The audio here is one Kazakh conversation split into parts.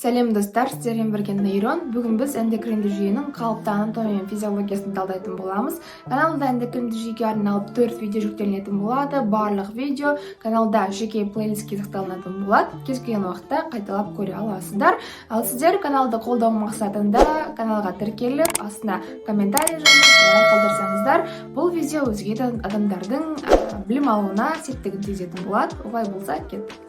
Сәлем достар, сіздермен бірге нейрон. Бүгін біз эндокринді жүйенің қалыпты анатомия мен физиологиясын талдайтын боламыз. Каналда эндокринді жүйеге арналып 4 видео жүктелінетін болады. Барлық видео каналда жеке плейлистке сақталынатын болады. Кез келген уақытта қайталап көре аласыздар. Ал сіздер каналды қолдау мақсатында каналға тіркеліп, астына комментарий жазып, лайк қалдырсаңыздар, бұл видео өзге адамдардың білім алуына септігін тигізетін болады. Олай болса, кеттік.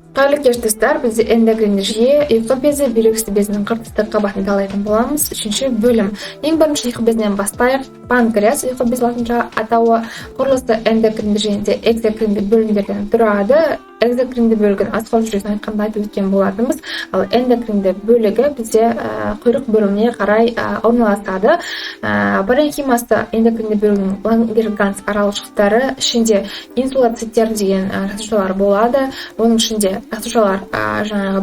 Қайырлы кеш достар, бізде эндокринді жүйе, ұйқы безі, бүйрек үсті безінің қыртыстық қабатын талайтын боламыз. Үшінші бөлім. Ең бірінші ұйқы безінен бастайық. Панкреас, ұйқы без латынша атауы, құрылысы эндокринді жүйеде экзокринді бөлімдерден тұрады. Экзокринді бөлігін асқол жүйесін айтқанда айтып өткен болатынбыз. Ал эндокринді бөлігі бізде құйрық бөлігіне қарай орналасады. Паренхимасы эндокринді бөлігінің Лангерганс аралшықтары ішінде инсулоциттер деген жасушалар болады. Оның ішінде жасушалар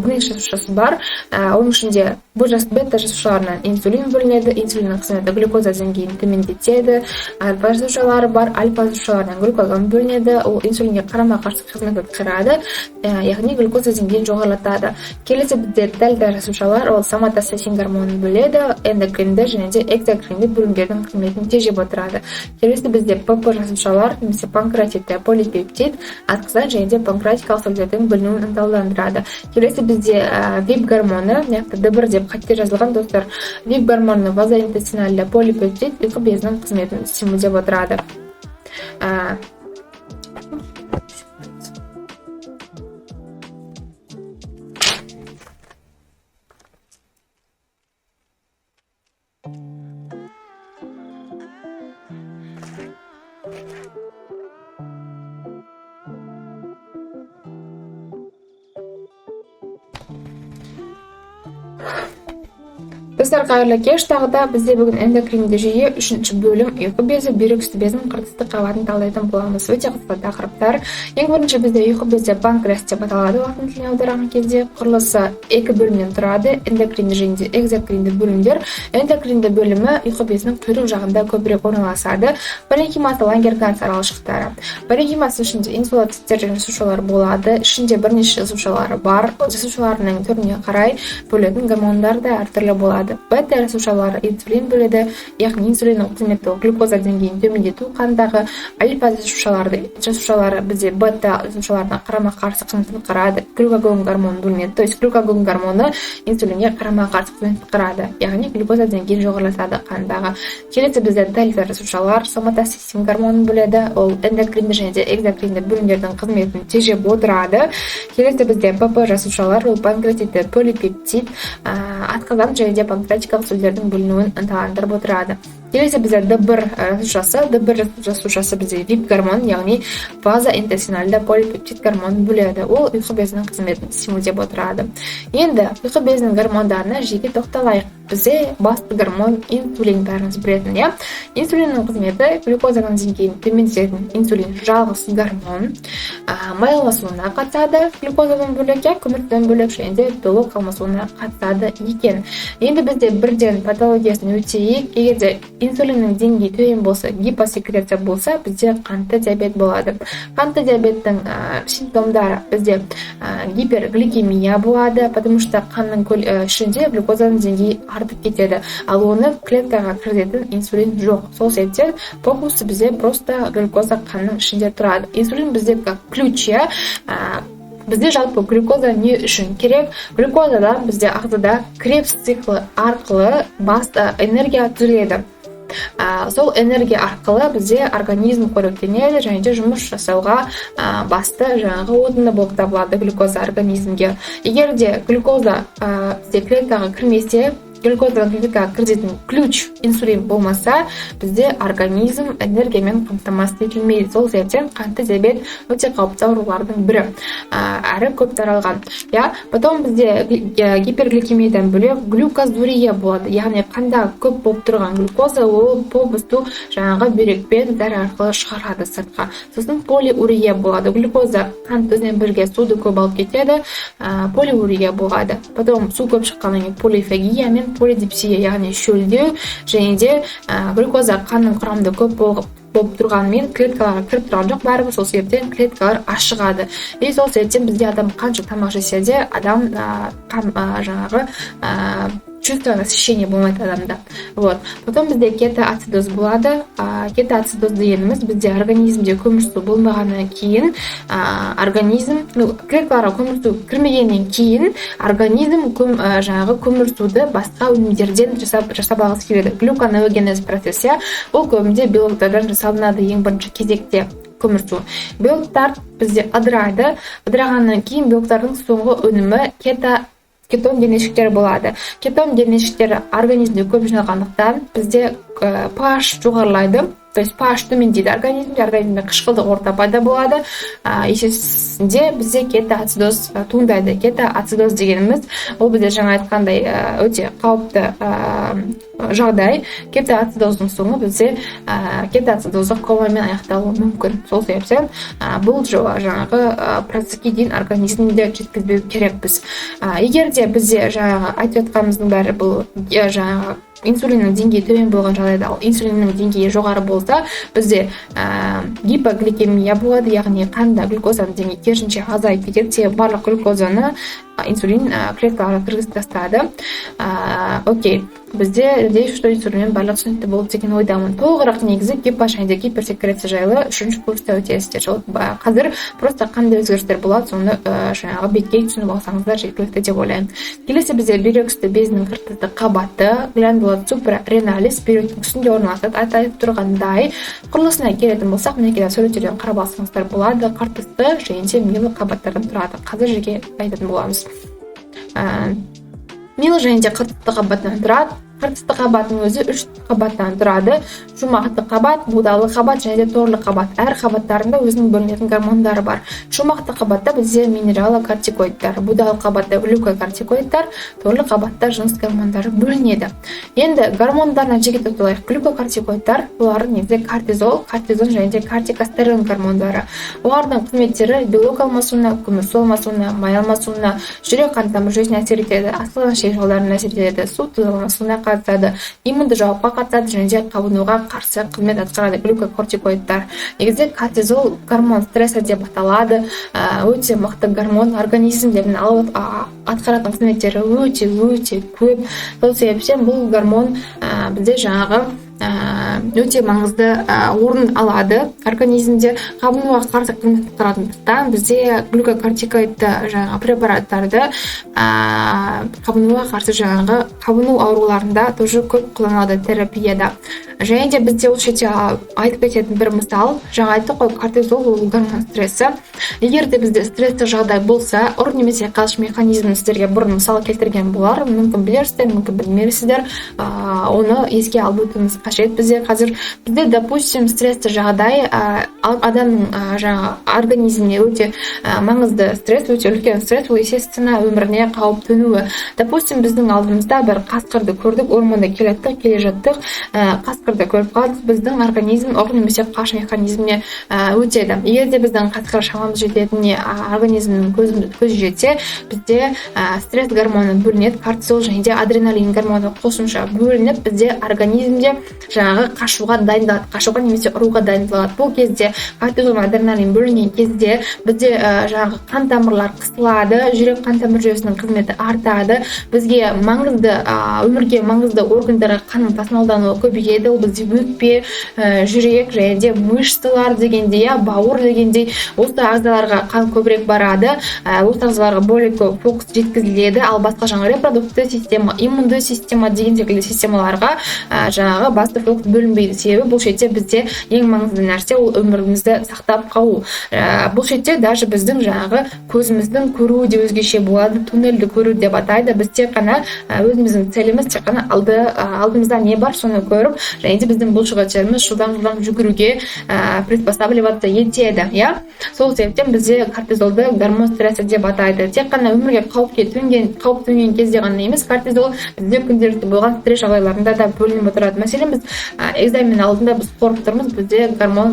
бірнеше жасушасы бар. Оның ішінде бета жасушаларынан инсулин бөлінеді. Инсулиннің қызметі глюкоза деңгейін төмендетеді. Альфа жасушалары бар. Альфа жасушаларынан глюкагон бөлінеді. Ол инсулинге қарама-қарсы қызмет атқарады. Яғни глюкоза деңгейін жоғарылатады. Келесі бізде дельта жасушалар, ол соматостатин гормонын бөледі, эндокринді және де экзокринді бөлімдердің қызметін тежеп отырады. Келесі бізде ПП жасушалар, немесе панкреатитті полипептид, асқазан және де панкреатикалық сөлдердің бөлінуін ынталандырады. Келесі бізде ВИП гормоны, яғни D1 деп қатты жазылған достар. ВИП гормоны вазоинтестинальды полипептид ұйқы безінің қызметін стимулдеп отырады. Достар, қайырлы кеш. Тағыда бізде бүгін эндокринді жүйе 3-ші бөлім ұйқы безі, бүйрек үсті безінің қыртыстық қабатын талдайтын боламыз. Өте қызықты тақырыптар. Ең бірінші бізде ұйқы безі панкреас деп аталады уақытын тіліне аударған кезде. Құрылысы 2 бөлімнен тұрады. Эндокринді және де экзокринді бөлімдер. Эндокринді бөлімі ұйқы безінің құйрық жағында көбірек орналасады. Паренхимасы Лангерганс аралшықтары. Паренхимасы ішінде инсулоциттер және жасушалар болады. Ішінде бірнеше жасушалары бар. Жасушаларының түріне қарай бөлетін гормондар да әртүрлі болады. Бета жасушалары инсулин бөледі, яғни инсулиннің қызметі глюкоза деңгейін төмендету. Қандағы альфа жасушалары бізде бета жасушаларына қарама-қарсы қызмет атқарады. Глюкагон гормоны бөлінеді. То есть глюкагон гормоны инсулинге қарама-қарсы қызмет атқарады, яғни глюкоза деңгейін жоғарылатады қандағы. Келесі бізде дельта жасушалар соматостатин гормонын бөледі. Ол эндокринді және де экзокринді бөлімдердің қызметін тежеп отырады. Келесі бізде ПП жасушалар, ол панкреатитті полипептид, асқазан және де панкреатикалық сөлдердің бөлінуін ынталандырып отырады. Келесі бізде D1 жасушасы бізде ВИП гормон, яғни вазоинтестинальды полипептид гормонын бөледі. Ол ұйқы безінің қызметін стимулдеп отырады. Енді ұйқы безінің гормондарына жеке тоқталайық. Бізде басты гормон инсулин, бәріңіз білетін, иә? Инсулиннің қызметі глюкозаның деңгейін төмендететін инсулин жалғыз гормон. Май алмасуына қатысады, глюкозадан бөлек, көміртен бөлек және де белок алмасуына қатысады екен. Енді бізде бірден патологиясын өтейік. Егерде инсулиннің деңгейі төмен болса, гипосекреция болса, бізде қанты диабет болады. Қанты диабеттің симптомдары бізде гипергликемия болады, потому что қанның ішінде глюкозаның деңгейі артып кетеді. Ал оны клеткаға кіргізетін инсулин жоқ. Сол себептен фокусы бізде просто глюкоза қанның ішінде тұрады. Инсулин бізде как ключ, бізде жалпы глюкоза не үшін керек? Глюкозада бізде ағзада Кребс циклы арқылы басты энергия түзіледі. Сол энергия арқылы бізде организм қоректенеді және де жұмыс жасауға басты жаңағы отынды болып табылады глюкоза организмге. Егер де глюкоза бізде клеткаға кірмесе, глюкозадан клеткаға кіргізетін ключ инсулин болмаса, бізде организм энергиямен қамтамасыз етілмейді. Сол себептен қанты диабет өте қауіпті аурулардың бірі, әрі көп таралған. Потом бізде гипергликемиядан бөлек глюкозурия болады. Яғни қанда көп болып тұрған глюкоза ол полностью жаңағы бүйрекпен зәр арқылы шығарады сыртқа. Сосын полиурия болады. Глюкоза қан өзінен бірге суды көп алып кетеді, полиурия болады. Потом су көп шыққаннан кейін полифагия мен полидипсия, яғни шөлдеу және де глюкоза қанның құрамында көп болып болып тұрғанымен клеткаларға кіріп тұрған жоқ, бәрібір сол себептен клеткалар ашығады. И сол себептен бізде адам қанша тамақ жесе де адам жаңағы чувство насыщения болмайды адамда. Вот. Потом бізде кетоацидоз болады. Кетоацидоз дегеніміз бізде организмде көмірсу болмағаннан кейін организм, клеткаларға көмірсу кірмегеннен кейін организм жаңағы көмірсуды басқа өнімдерден жасап алғысы келеді. Глюконеогенез процесс, ол көбінде белоктардан жасалынады ең бірінші кезекте. Көмірсу. Белоктар бізде ыдырайды. Ыдырағаннан кейін белоктардың соңғы өнімі кетон денешіктері болады. Кетон денешіктері организмде көп жиналғандықтан бізде pH жоғарылайды. То есть pH төмендейді организмде қышқылдық орта пайда болады. Есесінде бізде кетоацидоз туындайды. Кетоацидоз дегеніміз ол бізде жаңа айтқандай өте қауіпті жағдай. Кетоацидоздың соңы бізде кетоацидоздық комамен аяқталуы мүмкін. Сол себептен бұл жаңағы процесске дейін организмде жеткізбеу керекпіз. Егер де бізде жаңағы айтып жатқанымыздың бәрі бұл жаңағы инсулиннің деңгейі төмен болған жағдайда, ал инсулиннің деңгейі жоғары болса, бізде гипогликемия болады, яғни қанда глюкозаның деңгейі керісінше азайып кетеді. Себебі барлық глюкозаны инсулин клеткаларға кіргізіп тастады. Окей, бізде надеюсь, что инсулинмен барлық түсінікті болды деген ойдамын. Толығырақ негізі гипо және гиперсекреция жайлы 3-ші курста өтесіздер. Қазір просто қандай өзгерістер болады, соны жаңағы бетке түсініп алсаңыздар жеткілікті деп ойлаймын. Келесі бізде бүйрек безінің қыртысты қабаты, гландула супрарреналис бүйректің үстінде орналасады. Айтып тұрғандай, құрылысына келетін болсақ, мінекей суреттерден қарап алсаңыздар болады. Қыртысты және милы қабаттардан тұрады. Қазір жерге айтатын боламыз. Милы және қыртысты қабаттан тұрады. Қыртысты қабаттың өзі 3 қабаттан тұрады. Шумақты қабат, будалы қабат және торлы қабат. Әр қабаттарында өзінің бөлінетін гормондары бар. Шумақты қабатта бізде минералокортикоидтар, будалы қабатта глюкокортикоидтар, торлы қабатта жыныс гормондары бөлінеді. Енді гормондарына жеке тоқталайық. Глюкокортикоидтар, олар негізі кортизол, кортизон және кортикостерон гормондары. Олардың қызметтері белок алмасуына, көмірсу алмасуына, май алмасуына, жүрек қан тамыр жүйесіне әсер етеді, асқазан жолдарына әсер етеді, су тазалануына қатысады, иммунды жауапқа қатысады және қабынуға қарсы қызмет атқарады. Глюкокортикоидтар. Негізі кортизол гормон стресса деп аталады. Өте мықты гормон, организмдегі атқаратын қызметтері өте көп. Сол себептен бұл гормон бізде жаңағы өте маңызды орын алады организмде. Қабынуға қарсы қызмет атқаратындықтан бізде глюкокортикоидты жаңағы препараттарды қабынуға қарсы жаңағы қабыну ауруларында тоже көп қолданылады терапияда. Және де бізде ол шетте айтып кететін бір мысал, жаңа айттық қой, кортизол ол гормон стрессы. Егер де бізде стресстік жағдай болса, ұр немесе қалыш механизмін сіздерге бұрын мысал келтірген болар, мүмкін білерсіздер, мүмкін білмейсіздер, оны еске алып өтуіміз қажет. Қазір бізде, допустим, стрессті жағдай адамның жаңа организміне өте маңызды стресс, өте үлкен стресс, ол естественно өміріне қауіп төнуі. Допустим, біздің алдымызда бір қасқырды көрдік, орманда келе жаттық, қасқырды көріп қалдық, біздің организм ұр немесе қаш механизміне өтеді. Егер де біздің қасқыр шамамыз жететіне организмнің көзі жетсе, бізде стресс гормоны бөлінеді, кортизол және де адреналин гормоны қосымша бөлініп, бізде организмде жаңағы қашуға дайындалады, қашуға немесе ұруға дайындалады. Бұл кезде кортизол адреналин бөлінген кезде бізде жаңағы қан тамырлар қысылады, жүрек қан тамыр жүйесінің қызметі артады, бізге маңызды өмірге маңызды органдарға қанның тасымалдануы көбейеді. Ол бізде өкпе, жүрек және де мышцалар дегенде, бауыр дегенде осы ағзаларға қан көбірек барады, осы ағзаларға более көп фокус жеткізіледі. Ал басқа жаңа репродуктивті система, иммунды система деген секілді системаларға жаңағы басты фокус бөлінбейді. Себебі бұл шетте бізде ең маңызды нәрсе ол өмірімізді сақтап қалу. Бұл шетте даже біздің жаңағы көзіміздің көруі де өзгеше болады, туннельді көру деп атайды. Біз тек қана өзіміздің целіміз тек қана алдымызда не бар соны көріп, және де біздің бұлшықеттеріміз жылдам жүгіруге приспосабливаться етеді. Сол себептен бізде кортизолды гормон стрессы деп атайды. Тек қана өмірге қауіп төнген кезде ғана емес, кортизол бізде күнделікті болған стресс жағдайларында да бөлініп отырады. Мәселен, біз экзамен алдында біз қорқып тұрмыз, бізде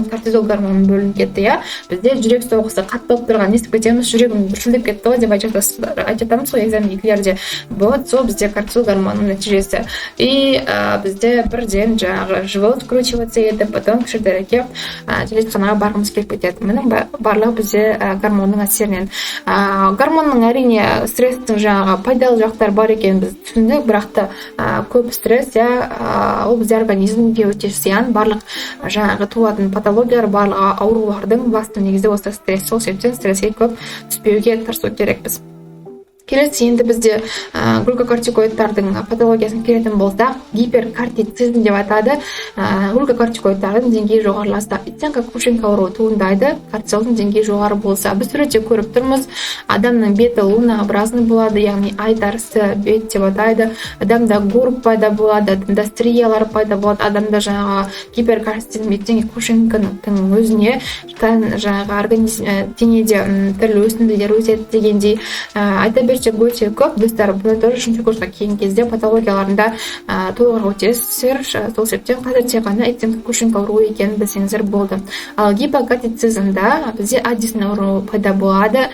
кортизол гормоны бөлініп кетті. Бізде жүрек соғысы қатты болып тұрған, естіп кетеміз, жүрегім дүрсілдеп кетті ғой деп айтатамыз ғой экзамендегілерде. Сол бізде кортизол гормонының нәтижесі. И бізде бірден жаңағы живот скручиваться етіп, потом кішігірек телеарнаға барғымыз келіп кетеді. Мұның барлығы бізде гормонның әсерінен. Гормонның әрине стресстің жаңағы пайдалы жақтары бар екенін біз түсіндік, бірақ та көп стресс ол бізде организмге өте зиян. Барлық жаңағы туатын патологиялар, барлық аурулардың басты негізі осы стресс. Сол себептен стресске көп түспеуге тырысу керекпіз. Келесі енді бізде глюкокортикоидтардың патологиясын келетін болсақ, гиперкортицизм деп атады. Глюкокортикоидтардың деңгейі жоғарыласа, Кушинка ауруы туындайды. Кортизолдың деңгейі жоғары болса, біз суретте көріп тұрмыз, адамның беті лунообразный болады, яғни ай тәрізді бет деп атайды. Адамда горб пайда болады, адамда стриялар пайда болады, адамда жаңағы гиперкортицизм Кушинканың өзіне жаңағы организм денеде түрлі өсінділер өседі дегендей айта берсек өте көп. Достар, бұны тоже үшінші курсқа келген кезде патологияларында толығырақ өтесіздер. Сол себептен қазір тек қана Кушинка ауруы екенін білсеңіздер болды. Ал гипокортицизмда бізде Аддисон ауруы пайда болады.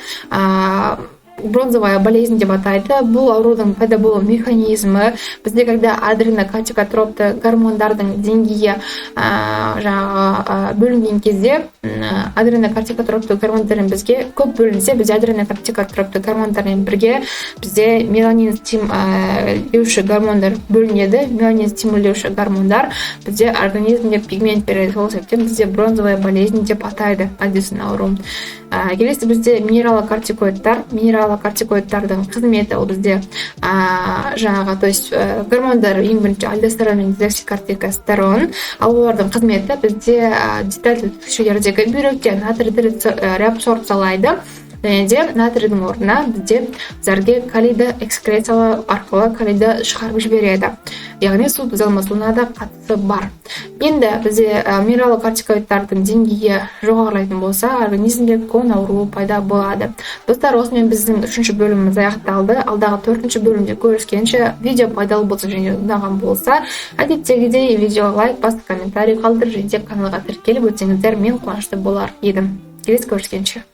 Бронзовая болезнь деп атайды. Бұл аурудың пайда болу механизмі бізде, когда адренокортикотропты гормондардың деңгейі бөлінген кезде, адренокортикотропты гормондармен бізге көп бөлінсе, бізде адренокортикотропты гормондармен бірге бізде меланин стимулирующий гормондар бөлінеді. Меланин стимулирующий гормондар бізде организмге пигмент береді. Сол себептен бізде бронзовая болезнь деп атайды Аддисон ауруын. Келесі бізде минералокортикоидтардың қызметі, ол бізде жаңағы, то есть гормондар ең бірінші альдостерон мен дезоксикортикостерон, ал олардың қызметі бізде детальды түтікшелердегі бүйректе натрийді реабсорбциялайды. Және де натрийдің орнына бізде зәрге калийді экскрециялау арқылы калийді шығарып жібереді. Яғни су тазалануына да қатысы бар. Енді бізде минералокортикоидтардың деңгейі жоғарылайтын болса, организмде Crohn ауруы пайда болады. Достар, осымен біздің 3-ші бөліміміз аяқталды. Алдағы 4-ші бөлімде көріскенше, видео пайдалы болса және ұнаған болса, әдеттегідей видеоға лайк басып, комментарий қалдыр, және де каналға тіркеліп өтсеңіздер, мен қуанышты болар едім. Келесі көріскенше.